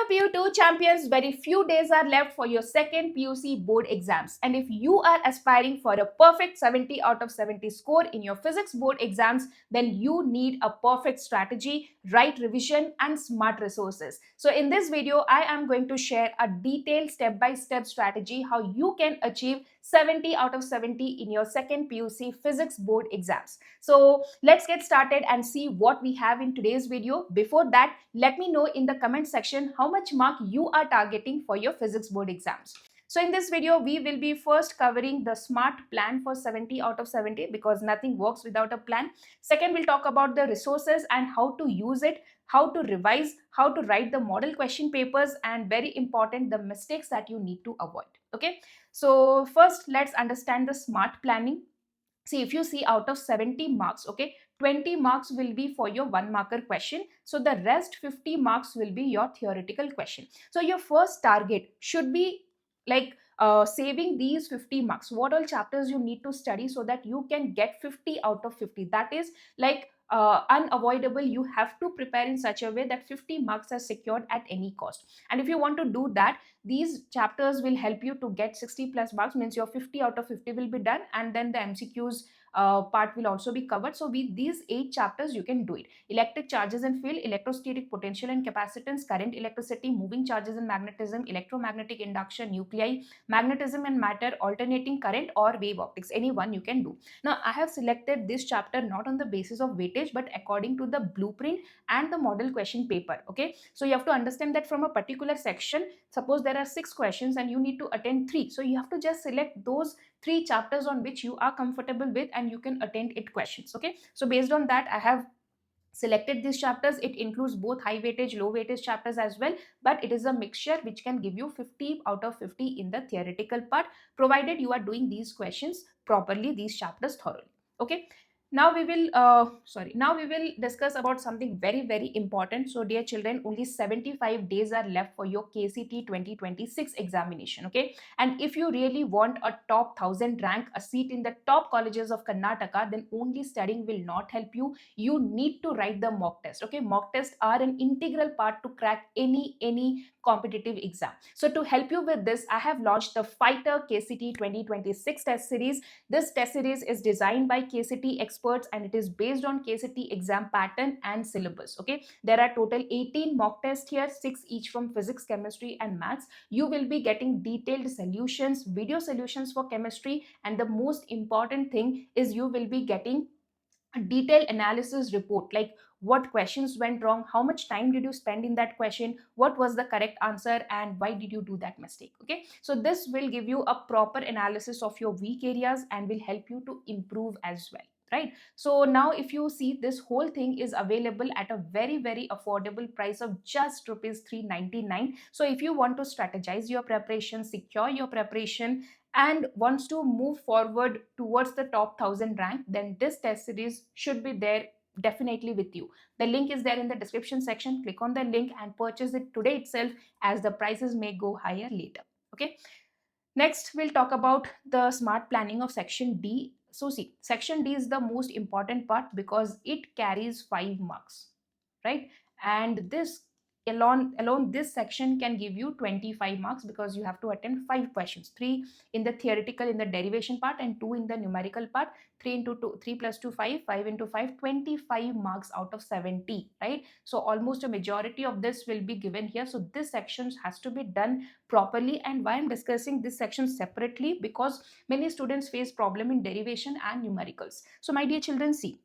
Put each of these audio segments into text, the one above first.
PU2 champions, very few days are left for your second PUC board exams. And if you are aspiring for a perfect 70 out of 70 score in your physics board exams, then you need a perfect strategy, right revision, and smart resources. So in this video, I am going to share a detailed step-by-step strategy how you can achieve 70 out of 70 in your second PUC physics board exams. So let's get started and see what we have in today's video. Before that, let me know in the comment section how much mark you are targeting for your physics board exams. So in this video, we will be first covering the SMART plan for 70 out of 70 because nothing works without a plan. Second, we'll talk about the resources and how to use it, how to revise, how to write the model question papers, and very important, the mistakes that you need to avoid. Okay, so first let's understand the SMART planning. See, if you see out of 70 marks, okay, 20 marks will be for your one marker question. So the rest 50 marks will be your theoretical question. So your first target should be like saving these 50 marks. What all chapters you need to study so that you can get 50 out of 50. That is like unavoidable. You have to prepare in such a way that 50 marks are secured at any cost. And if you want to do that, these chapters will help you to get 60 plus marks, means your 50 out of 50 will be done, and then the MCQs part will also be covered. So with these 8 chapters you can do it. Electric charges and field, electrostatic potential and capacitance, current, electricity, moving charges and magnetism, electromagnetic induction, nuclei, magnetism and matter, alternating current, or wave optics. Any one you can do. Now I have selected this chapter not on the basis of weightage but according to the blueprint and the model question paper. Okay, so you have to understand that from a particular section, suppose there are 6 questions and you need to attend 3, so you have to just select those 3 chapters on which you are comfortable with and you can attend 8 questions. Okay, so based on that I have selected these chapters. It includes both high weightage, low weightage chapters as well, but it is a mixture which can give you 50 out of 50 in the theoretical part, provided you are doing these questions properly, these chapters thoroughly. Okay, now we will now we will discuss about something very important. So dear children, only 75 days are left for your KCET 2026 examination. Okay, and if you really want a top 1000 rank, a seat in the top colleges of Karnataka, then only studying will not help you. You need to write the mock test. Okay, mock tests are an integral part to crack any competitive exam. So to help you with this, I have launched the Fighter KCET 2026 test series. This test series is designed by KCET experts and it is based on KCET exam pattern and syllabus. Okay, there are total 18 mock tests here, 6 each from physics, chemistry and maths. You will be getting detailed solutions, video solutions for chemistry, and the most important thing is you will be getting a detailed analysis report, like what questions went wrong, how much time did you spend in that question, what was the correct answer, and why did you do that mistake. Okay, so this will give you a proper analysis of your weak areas and will help you to improve as well, right? So now if you see, this whole thing is available at a very affordable price of just rupees 399. So if you want to strategize your preparation, secure your preparation, and wants to move forward towards the top 1000 rank, then this test series should be there definitely with you. The link is there in the description section. Click on the link and purchase it today itself, as the prices may go higher later. Okay, next we'll talk about the smart planning of section D. So see, section D is the most important part because it carries 5 marks, right? And this alone this section can give you 25 marks because you have to attend 5 questions, 3 in the theoretical in the derivation part and 2 in the numerical part. 3 into 2, 3 plus 2 5, 5 into 5, 25 marks out of 70, right? So almost a majority of this will be given here. So this section has to be done properly. And why I'm discussing this section separately, because many students face problem in derivation and numericals. So my dear children, see,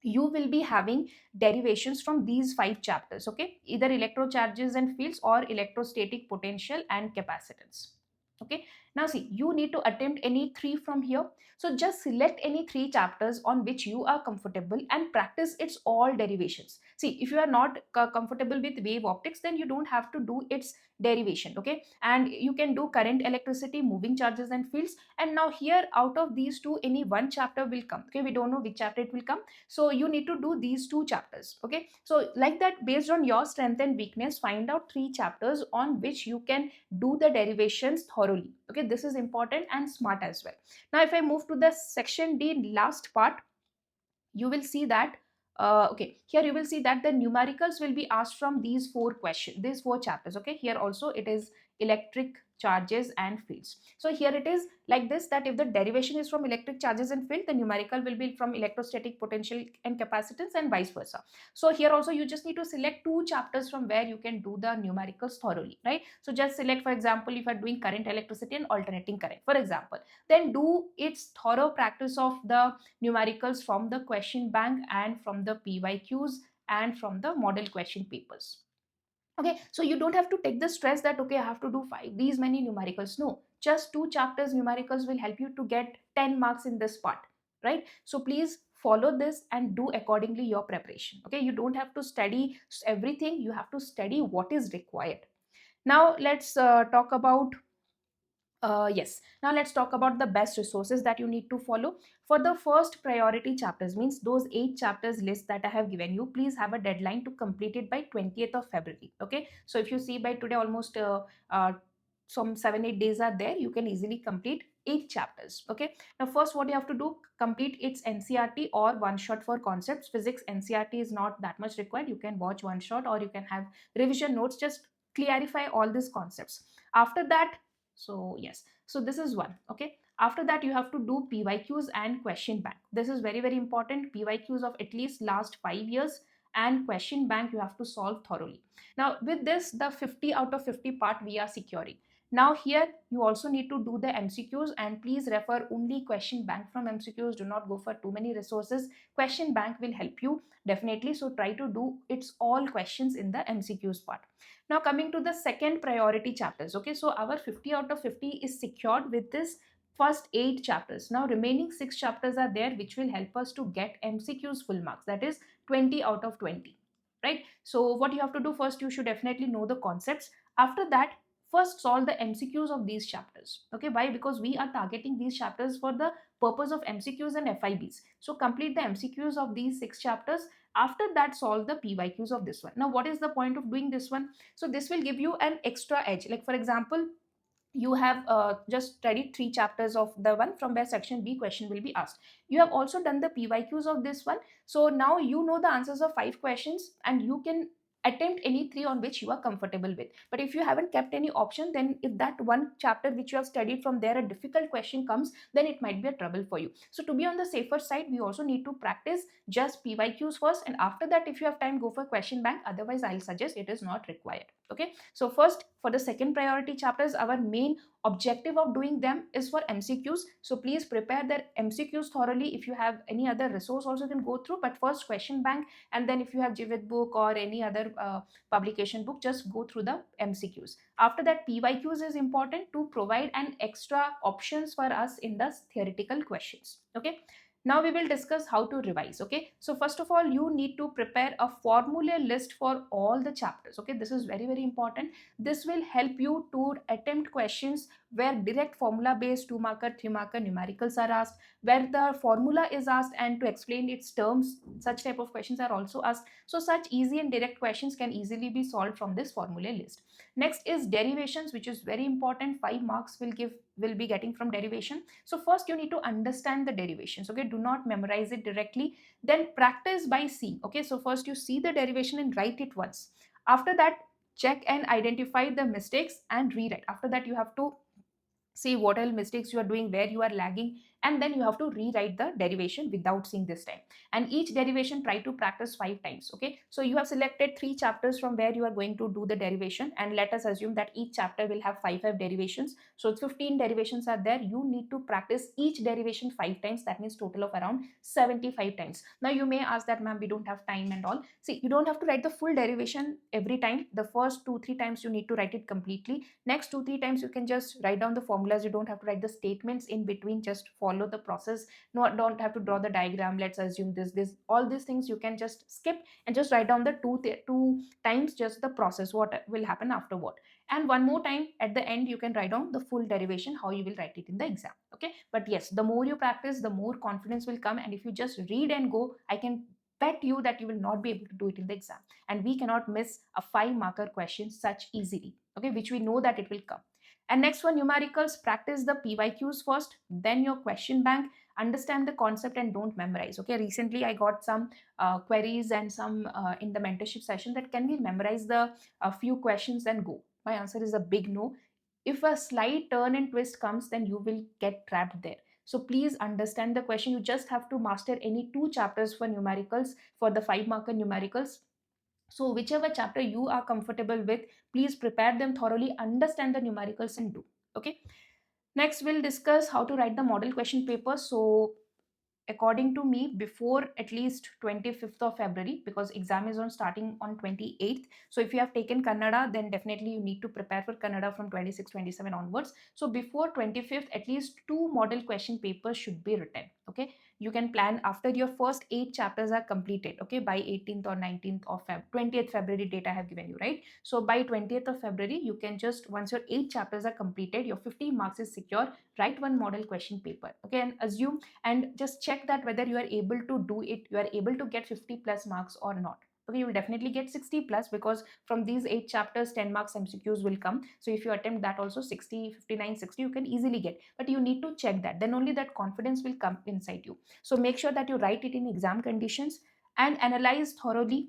you will be having derivations from these 5 chapters. Okay, either electrocharges and fields or electrostatic potential and capacitance. Okay, now see, you need to attempt any 3 from here. So just select any 3 chapters on which you are comfortable and practice its all derivations. See, if you are not comfortable with wave optics, then you don't have to do its derivation. Okay, and you can do current, electricity, moving charges and fields. And now here, out of these 2, any one chapter will come. Okay, we don't know which chapter it will come, so you need to do these 2 chapters. Okay, so like that, based on your strength and weakness, find out 3 chapters on which you can do the derivations thoroughly. Okay, this is important and smart as well. Now if I move to the section D last part, you will see that Okay, here you will see that the numericals will be asked from these four chapters. Okay, here also it is electric charges and fields. So here it is like this, that if the derivation is from electric charges and field, the numerical will be from electrostatic potential and capacitance, and vice versa. So here also you just need to select two chapters from where you can do the numericals thoroughly, right? So just select, for example, if you are doing current, electricity and alternating current, for example, then do its thorough practice of the numericals from the question bank and from the PYQs and from the model question papers. Okay, so you don't have to take the stress that okay, I have to do these many numericals. No, just two chapters numericals will help you to get 10 marks in this part, right? So please follow this and do accordingly your preparation. Okay, you don't have to study everything, you have to study what is required. Now let's talk about yes, now let's talk about the best resources that you need to follow. For the first priority chapters, means those 8 chapters list that I have given you, please have a deadline to complete it by 20th of February. Okay, so if you see by today, almost some 7-8 days are there, you can easily complete 8 chapters. Okay, now first what you have to do, complete its NCRT or one shot for concepts. Physics NCRT is not that much required, you can watch one shot or you can have revision notes, just clarify all these concepts. After that, so yes, so this is one. Okay, after that you have to do PYQs and question bank. This is very very important. PYQs of at least last 5 years and question bank you have to solve thoroughly. Now with this, the 50 out of 50 part we are securing. Now here you also need to do the MCQs, and please refer only question bank from MCQs. Do not go for too many resources. Question bank will help you definitely, so try to do its all questions in the MCQs part. Now coming to the second priority chapters. Okay, so our 50 out of 50 is secured with this first 8 chapters. Now remaining 6 chapters are there which will help us to get MCQs full marks, that is 20 out of 20, right? So what you have to do, first you should definitely know the concepts. After that, first solve the MCQs of these chapters. Okay, why? Because we are targeting these chapters for the purpose of MCQs and FIBs. So complete the MCQs of these 6 chapters. After that, solve the PYQs of this one. Now what is the point of doing this one? So this will give you an extra edge. Like for example, you have just studied 3 chapters of the one from where section B question will be asked. You have also done the PYQs of this one. So now you know the answers of 5 questions and you can attempt any 3 on which you are comfortable with. But if you haven't kept any option, then if that one chapter which you have studied from there a difficult question comes, then it might be a trouble for you. So to be on the safer side, we also need to practice just PYQs first, and after that if you have time, go for question bank. Otherwise I'll suggest it is not required. Okay, so first for the second priority chapters, our main objective of doing them is for MCQs. So please prepare their MCQs thoroughly. If you have any other resource also you can go through, but first question bank, and then if you have Jivit book or any other publication book, just go through the MCQs. After that, PYQs is important to provide an extra options for us in the theoretical questions. Okay, now we will discuss how to revise. Okay, so first of all, you need to prepare a formula list for all the chapters. Okay, this is very very important. This will help you to attempt questions where direct formula based 2 marker 3 marker numericals are asked, where the formula is asked and to explain its terms, such type of questions are also asked. So such easy and direct questions can easily be solved from this formula list. Next is derivations, which is very important. 5 marks will be getting from derivation. So first you need to understand the derivations. Okay, do not memorize it directly, then practice by seeing. Okay, so first you see the derivation and write it once. After that, check and identify the mistakes and rewrite. After that, you have to see what all mistakes you are doing, where you are lagging, and then you have to rewrite the derivation without seeing this time. And each derivation try to practice 5 times. Okay, so you have selected 3 chapters from where you are going to do the derivation, and let us assume that each chapter will have 5 derivations. So 15 derivations are there. You need to practice each derivation 5 times. That means total of around 75 times. Now you may ask that, ma'am, we don't have time and all. See, you don't have to write the full derivation every time. The first 2-3 times you need to write it completely. Next 2-3 times you can just write down the formulas. You don't have to write the statements in between. Just follow the process. No, don't have to draw the diagram. Let's assume this all these things you can just skip and just write down the two times just the process, what will happen afterward. And one more time at the end you can write down the full derivation, how you will write it in the exam. Okay, but yes, the more you practice, the more confidence will come, and if you just read and go, I can bet you that you will not be able to do it in the exam. And we cannot miss a 5 marker question such easily, okay, which we know that it will come. And next one, numericals, practice the PYQs first, then your question bank. understand the concept and don't memorize. Okay, recently I got some queries and some in the mentorship session that can we memorize the few questions and go. My answer is a big no. If a slight turn and twist comes, then you will get trapped there. So please understand the question. You just have to master any two chapters for numericals, for the 5 marker numericals. So whichever chapter you are comfortable with, please prepare them thoroughly, understand the numericals and do. Okay. Next, we'll discuss how to write the model question paper. So according to me, before at least 25th of February, because exam is on starting on 28th. So if you have taken Kannada, then definitely you need to prepare for Kannada from 26, 27 onwards. So before 25th, at least two model question papers should be written. Okay, you can plan after your first 8 chapters are completed. Okay, by 18th or 19th of 20th February date I have given you, right? So by 20th of February, you can just, once your 8 chapters are completed, your 50 marks is secure, write one model question paper. Okay, and assume and just check that whether you are able to do it, you are able to get 50 plus marks or not. Okay, you will definitely get 60 plus, because from these 8 chapters 10 marks MCQs will come. So if you attempt that also, 60, 59, 60 you can easily get, but you need to check that, then only that confidence will come inside you. So make sure that you write it in exam conditions and analyze thoroughly,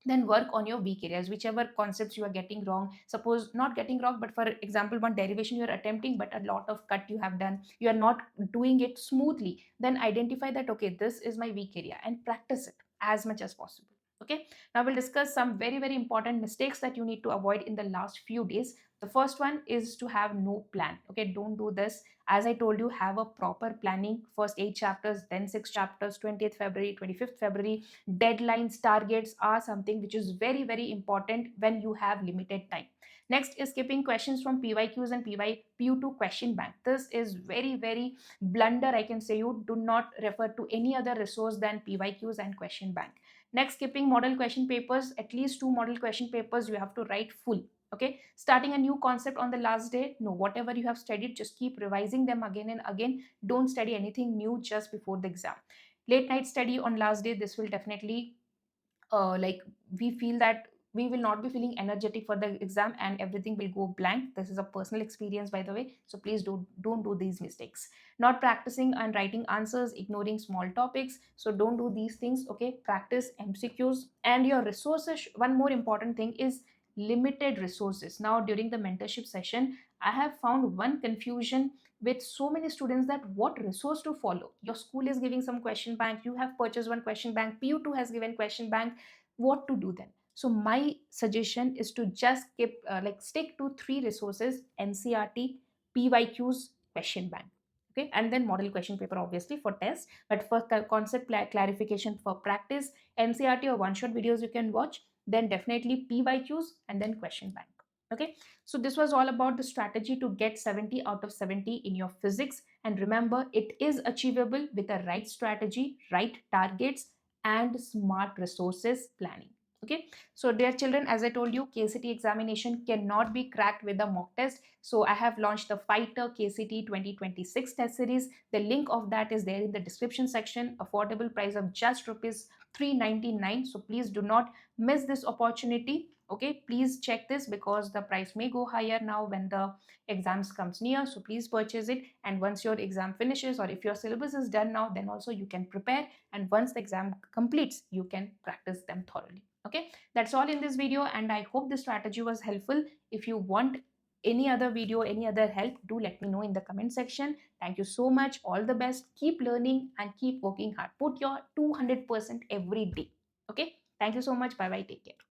then work on your weak areas, whichever concepts you are getting wrong. Suppose not getting wrong, but for example one derivation you are attempting but a lot of cut you have done, you are not doing it smoothly, then identify that okay, this is my weak area and practice it as much as possible. Okay, now we'll discuss some very very important mistakes that you need to avoid in the last few days. The first one is to have no plan. Okay, don't do this. As I told you, have a proper planning. First 8 chapters, then 6 chapters, 20th February, 25th February. Deadlines, targets are something which is very very important when you have limited time. Next is skipping questions from PYQs and PU2 question bank. This is very very blunder, I can say. You do not refer to any other resource than PYQs and question bank. Next, skipping model question papers. At least two model question papers you have to write full. Okay, starting a new concept on the last day, no. Whatever you have studied, just keep revising them again and again. Don't study anything new just before the exam. Late night study on last day, this will definitely like we feel that we will not be feeling energetic for the exam and everything will go blank. This is a personal experience, by the way, so please don't do these mistakes. Not practicing and writing answers, ignoring small topics, so don't do these things. Okay, practice MCQs and your resources. One more important thing is limited resources. Now during the mentorship session, I have found one confusion with so many students, that what resource to follow. Your school is giving some question bank, you have purchased one question bank, PU2 has given question bank, what to do then? So my suggestion is to just keep stick to three resources: NCRT, PYQs, question bank. Okay, and then model question paper obviously for test, but for concept clarification, for practice, NCRT or one shot videos you can watch, then definitely PYQs and then question bank. Okay, so this was all about the strategy to get 70 out of 70 in your physics. And remember, it is achievable with a right strategy, right targets, and smart resources planning. Okay, so dear children, as I told you, KCET examination cannot be cracked with a mock test. So I have launched the Fighter KCET 2026 test series. The link of that is there in the description section. Affordable price of just rupees 399. So please do not miss this opportunity. Okay, please check this, because the price may go higher now when the exams comes near. So please purchase it, and once your exam finishes, or if your syllabus is done now, then also you can prepare, and once the exam completes you can practice them thoroughly. Okay, that's all in this video, and I hope this strategy was helpful. If you want any other video, any other help, do let me know in the comment section. Thank you so much. All the best. Keep learning and keep working hard. Put your 200% every day. Okay, thank you so much. Bye bye. Take care.